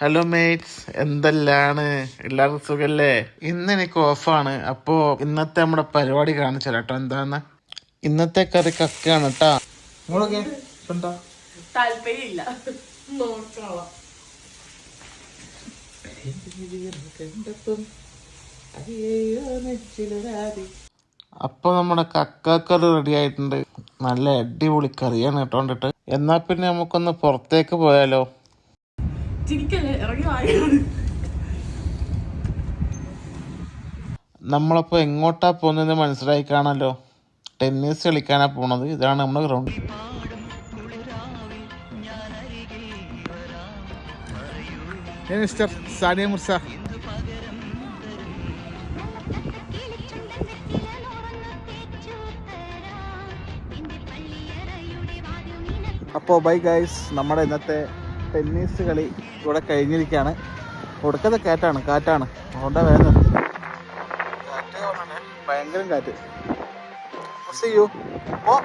Hello mates, എന്തെല്ലാണ് എല്ലാവർക്കും സുഖല്ലേ? ഇന്ന് എനിക്ക് ഓഫാണ്. അപ്പോൾ ഇന്നത്തെ നമ്മുടെ പരിപാടി കാണിച്ചു കേട്ടോ. എന്താന്ന് ഇന്നത്തെ കറി കക്കയാണ് കേട്ടാ. താല്പര്യമില്ല. അപ്പോൾ നമ്മുടെ കക്കക്കറി റെഡി ആയിട്ടുണ്ട്. നല്ല അടിപൊളി കറിയാണ് കേട്ടോണ്ടിട്ട്. എന്നാ പിന്നെ നമുക്കൊന്ന് പുറത്തേക്ക് പോയാലോ? നമ്മളപ്പോൾ എങ്ങോട്ടാ പോകുന്നത് മനസ്സിലായി കാണല്ലോ. ടെന്നീസ് കളിക്കാനാ പോണത്. ഇതാണ് നമ്മുടെ ഗ്രൗണ്ട്. മിസ്റ്റർ സാനിയ മുർസ. അപ്പോൾ ബൈ ഗൈസ്, നമ്മുടെ ഇന്നത്തെ ടെന്നീസ് കളി ഇവിടെ കഴിഞ്ഞിരിക്കുകയാണ്. ഒടുക്കത്തെ കാറ്റാണ്. അതുകൊണ്ടാ വേഗം കാറ്റ് ഭയങ്കരം കാറ്റ്. See you. Oh,